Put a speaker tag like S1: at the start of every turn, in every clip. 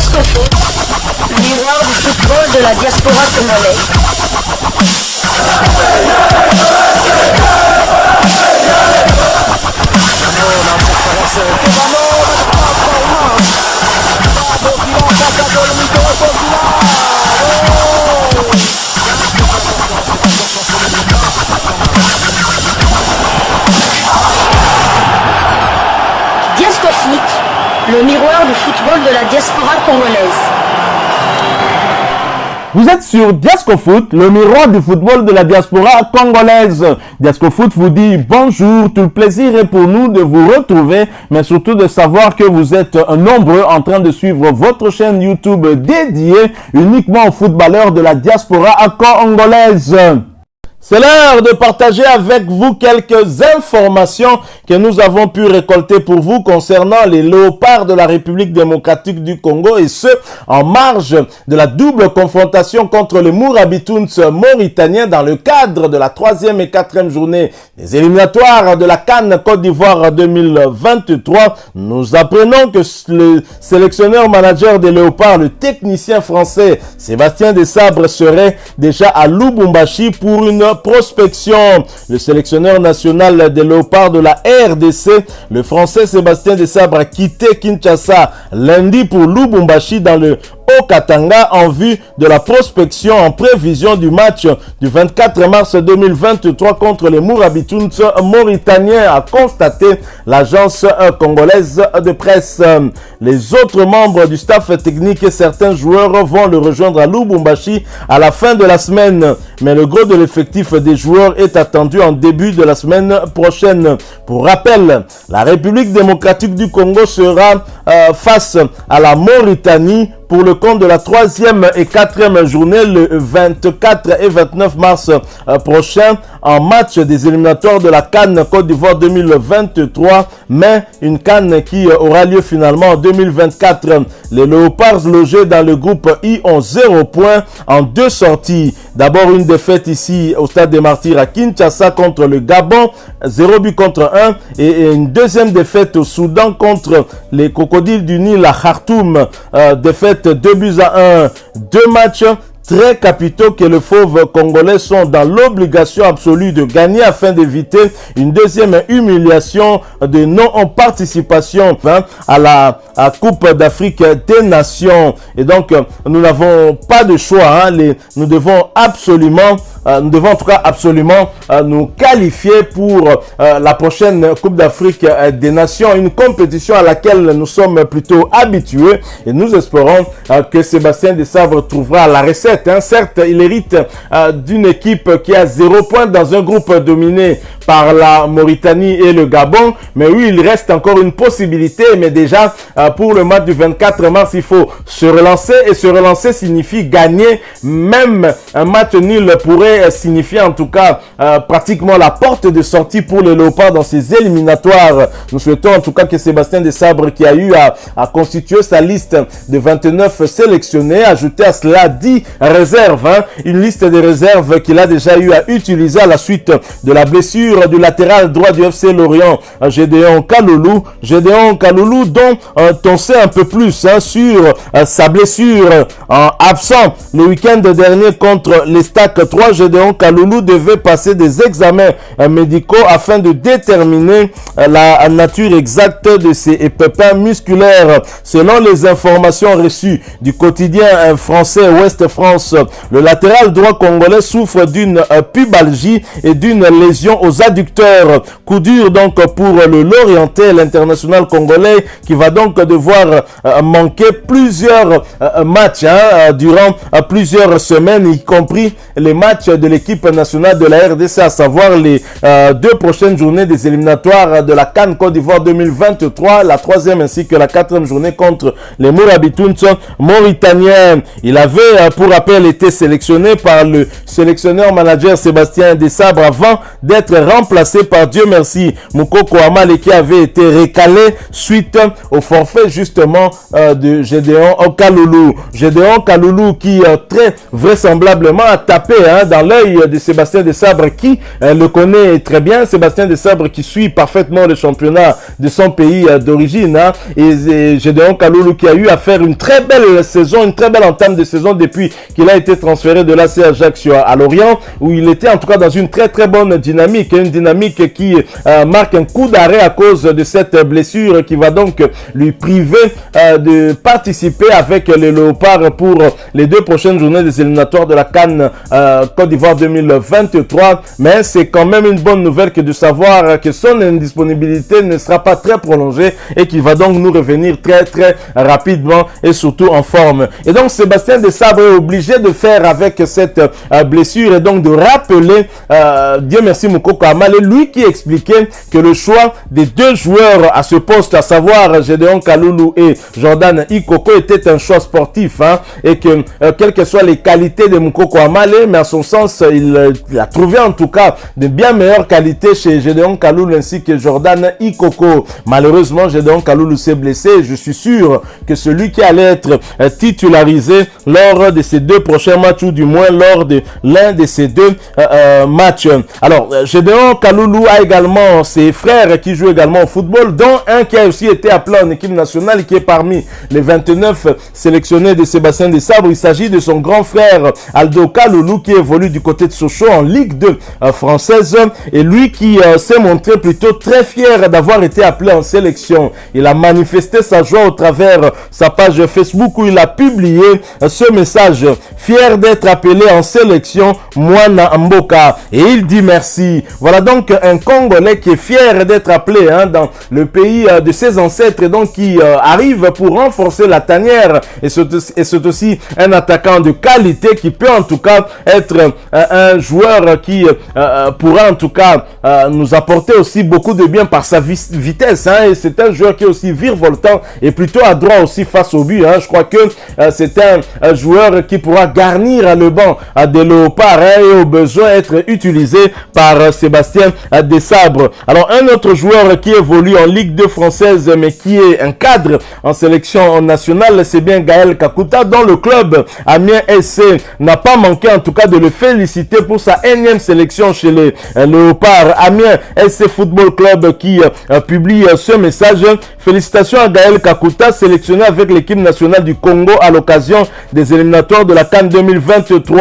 S1: Foot, le miroir du football de la diaspora congolaise. Foot, le miroir du football de la diaspora congolaise.
S2: Vous êtes sur Diasco Foot, le miroir du football de la diaspora congolaise. Diasco Foot vous dit bonjour, tout le plaisir est pour nous de vous retrouver, mais surtout de savoir que vous êtes nombreux en train de suivre votre chaîne YouTube dédiée uniquement aux footballeurs de la diaspora congolaise. C'est l'heure de partager avec vous quelques informations que nous avons pu récolter pour vous concernant les léopards de la République démocratique du Congo et ce, en marge de la double confrontation contre les Mourabitouns mauritaniens dans le cadre de la 3e et 4e journée des éliminatoires de la CAN Côte d'Ivoire 2023. Nous apprenons que le sélectionneur manager des léopards, le technicien français Sébastien Desabre, serait déjà à Lubumbashi pour une prospection. Le sélectionneur national des léopards de la RDC, le français Sébastien Desabre, a quitté Kinshasa lundi pour Lubumbashi dans le Haut-Katanga en vue de la prospection en prévision du match du 24 mars 2023 contre les Mourabitouns mauritaniens, a constaté l'agence congolaise de presse. Les autres membres du staff technique et certains joueurs vont le rejoindre à Lubumbashi à la fin de la semaine, mais le gros de l'effectif des joueurs est attendu en début de la semaine prochaine. Pour rappel, la République démocratique du Congo sera face à la Mauritanie pour le compte de la 3e et 4e journée le 24 et 29 mars prochain en match des éliminatoires de la CAN Côte d'Ivoire 2023, mais une CAN qui aura lieu finalement en 2024. Les Léopards logés dans le groupe I ont 0 points en 2 sorties. D'abord une défaite ici au Stade des Martyrs à Kinshasa contre le Gabon, 0 but contre 1, et une deuxième défaite au Soudan contre les Crocodiles du Nil à Khartoum, défaite 2 buts à 1, 2 matchs très capitaux que les fauves congolais sont dans l'obligation absolue de gagner afin d'éviter une deuxième humiliation de non-participation à la Coupe d'Afrique des Nations. Et donc, nous n'avons pas de choix. Nous devons absolument, nous qualifier pour la prochaine Coupe d'Afrique des Nations, une compétition à laquelle nous sommes plutôt habitués. Et nous espérons que Sébastien Desabre trouvera la recette. Certes, il hérite d'une équipe qui a 0 point dans un groupe dominé par la Mauritanie et le Gabon. Mais oui, il reste encore une possibilité. Mais déjà, pour le match du 24 mars, il faut se relancer. Et se relancer signifie gagner. Même un match nul pourrait signifier en tout cas pratiquement la porte de sortie pour les Léopards dans ces éliminatoires. Nous souhaitons en tout cas que Sébastien Desabre, qui a eu à constituer sa liste de 29 sélectionnés, ajouter à cela 10 réserves, une liste de réserves qu'il a déjà eu à utiliser à la suite de la blessure du latéral droit du FC Lorient, Gédéon Kaloulou. Gédéon Kaloulou dont on sait un peu plus sur sa blessure absent le week-end dernier contre les Stacks 3. Gédéon Kaloulou devait passer des examens médicaux afin de déterminer la nature exacte de ses pépins musculaires. Selon les informations reçues du quotidien français Ouest France, le latéral droit congolais souffre d'une pubalgie et d'une lésion aux adducteurs. Coup dur donc pour le Lorientais, l'international congolais, qui va donc devoir manquer plusieurs matchs durant plusieurs semaines, y compris les matchs de l'équipe nationale de la RDC, à savoir les 2 prochaines journées des éliminatoires de la CAN Côte d'Ivoire 2023, la 3e ainsi que la 4e journée contre les Mourabitouns mauritaniens. Il avait, pour rappel, été sélectionné par le sélectionneur manager Sébastien Desabre avant d'être remplacé par, Dieu merci, Moukoko Amale, qui avait été recalé suite au forfait justement de Gédéon Kaloulou. Gédéon Kaloulou qui très vraisemblablement a tapé dans dans l'œil de Sébastien Desabre qui le connaît très bien. Sébastien Desabre qui suit parfaitement le championnat de son pays d'origine, hein, et Gédéon Kaloulou qui a eu à faire une très belle saison, une très belle entame de saison depuis qu'il a été transféré de l'AC Ajaccio à Lorient, où il était en tout cas dans une très très bonne dynamique, une dynamique qui marque un coup d'arrêt à cause de cette blessure qui va donc lui priver de participer avec les Léopards pour les 2 prochaines journées des éliminatoires de la CAN Côte d'Ivoire 2023. Mais c'est quand même une bonne nouvelle que de savoir que son indisponibilité ne sera pas très prolongée et qu'il va donc nous revenir très très rapidement et surtout en forme. Et donc Sébastien Desabre est obligé de faire avec cette blessure et donc de rappeler, Dieu merci Moukoko Amale, lui qui expliquait que le choix des 2 joueurs à ce poste, à savoir Gédéon Kaloulou et Jordan Ikoko, était un choix sportif, hein, et que quelles que soient les qualités de Moukoko Amale, mais à son sens il a trouvé en tout cas de bien meilleures qualités chez Gédéon Kaloulou ainsi que Jordan Ikoko. Malheureusement Gédéon Kaloulou s'est blessé. Je suis sûr que celui qui allait être titularisé lors de ces 2 prochains matchs, ou du moins lors de l'un de ces 2 matchs. Alors Gédéon Kaloulou a également ses frères qui jouent également au football, dont un qui a aussi été appelé en équipe nationale, qui est parmi les 29 sélectionnés de Sébastien Desabre. Il s'agit de son grand frère Aldo Kaloulou qui évolue du côté de Sochaux en Ligue 2 française, et lui qui s'est montré plutôt très fier d'avoir été appelé en sélection. Il a manifesté sa joie au travers sa page Facebook où il a publié ce message: fier d'être appelé en sélection, Mwana Mboka, et il dit merci. Voilà donc un Congolais qui est fier d'être appelé, hein, dans le pays de ses ancêtres, et donc qui arrive pour renforcer la tanière, et c'est aussi un attaquant de qualité qui peut en tout cas être un joueur qui pourra en tout cas nous apporter aussi beaucoup de bien par sa vitesse, hein, et c'est un joueur qui est aussi virevoltant et plutôt adroit aussi face au but, hein. Je crois que c'est un joueur qui pourra garnir le banc des Léopards, hein, et au besoin être utilisé par Sébastien Desabre. Alors un autre joueur qui évolue en Ligue 2 française mais qui est un cadre en sélection nationale, c'est bien Gaël Kakuta, dont le club Amiens SC n'a pas manqué en tout cas de le féliciter pour sa 1e sélection chez les Léopards. Amiens SC Football Club qui publie ce message: félicitations à Gaël Kakuta, sélectionné avec l'équipe nationale du Congo à l'occasion des éliminatoires de la CAN 2023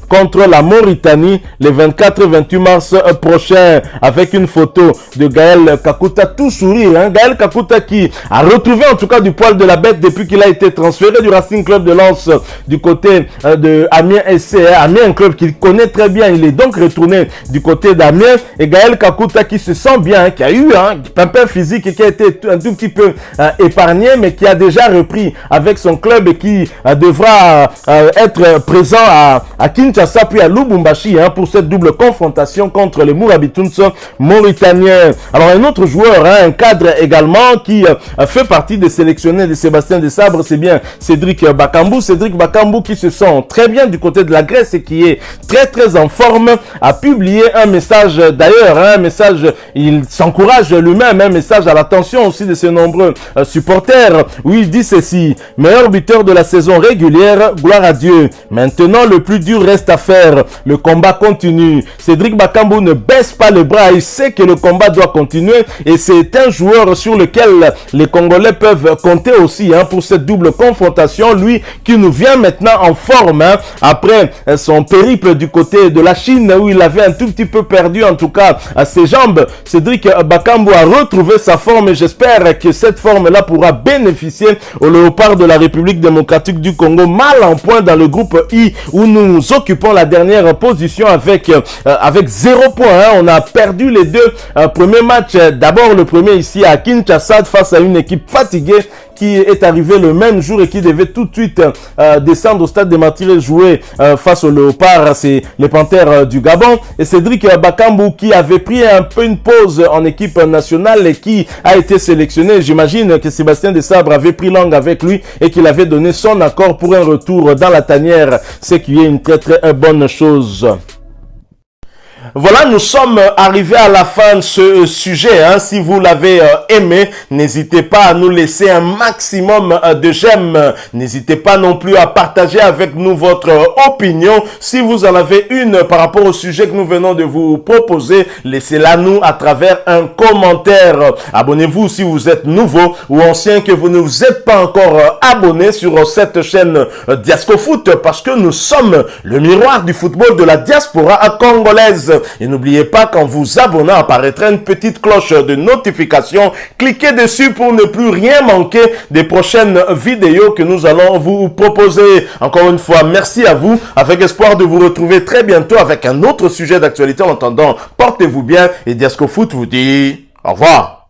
S2: contre la Mauritanie le 24 et 28 mars prochain, avec une photo de Gaël Kakuta tout sourire, hein. Gaël Kakuta qui a retrouvé en tout cas du poil de la bête depuis qu'il a été transféré du Racing Club de Lens du côté de Amiens SC, hein. Amiens, un club qu'il connaît très bien. Il est donc retourné du côté d'Amiens, et Gaël Kakuta qui se sent bien, hein, qui a eu un pimpin physique et qui a été un tout petit peu épargné, mais qui a déjà repris avec son club et qui devra être présent à Kinshasa puis à Lubumbashi, hein, pour cette double confrontation contre les Mourabitouns mauritaniens. Alors un autre joueur, hein, un cadre également qui fait partie des sélectionnés de Sébastien Desabre, c'est bien Cédric Bakambu. Cédric Bakambu qui se sent très bien du côté de la Grèce et qui est très très en forme, a publié un message d'ailleurs, hein, un message, il s'encourage lui-même, un message à l'attention aussi de ses nombreux supporters, où il dit ceci: meilleur buteur de la saison régulière, gloire à Dieu. Maintenant le plus dur reste à faire, le combat continue. Cédric Bakambu ne baisse pas les bras, il sait que le combat doit continuer, et c'est un joueur sur lequel les Congolais peuvent compter aussi, hein, pour cette double confrontation. Lui qui nous vient maintenant en forme, hein, après son périple du côté de la Chine où il avait un tout petit peu perdu en tout cas ses jambes. Cédric Bakambu a retrouvé sa forme, et j'espère que cette forme-là pourra bénéficier aux Léopards de la République démocratique du Congo, mal en point dans le groupe I où nous occupons la dernière position avec 0 point, hein. On a perdu les 2 premiers matchs. D'abord le premier ici à Kinshasa face à une équipe fatiguée qui est arrivé le même jour et qui devait tout de suite descendre au stade des Martyrs et jouer face aux Léopards, c'est les Panthères du Gabon. Et Cédric Bakambu qui avait pris un peu une pause en équipe nationale et qui a été sélectionné. J'imagine que Sébastien Desabre avait pris langue avec lui et qu'il avait donné son accord pour un retour dans la tanière, ce qui est une très très bonne chose. Voilà, nous sommes arrivés à la fin de ce sujet. Hein. Si vous l'avez aimé, n'hésitez pas à nous laisser un maximum de j'aime. N'hésitez pas non plus à partager avec nous votre opinion. Si vous en avez une par rapport au sujet que nous venons de vous proposer, laissez-la nous à travers un commentaire. Abonnez-vous si vous êtes nouveau ou ancien que vous ne vous êtes pas encore abonné sur cette chaîne Diascofoot, parce que nous sommes le miroir du football de la diaspora congolaise. Et n'oubliez pas qu'en vous abonnant apparaîtra une petite cloche de notification. Cliquez dessus pour ne plus rien manquer des prochaines vidéos que nous allons vous proposer. Encore une fois, merci à vous, avec espoir de vous retrouver très bientôt avec un autre sujet d'actualité. En attendant, portez-vous bien et Diascofoot vous dit au revoir.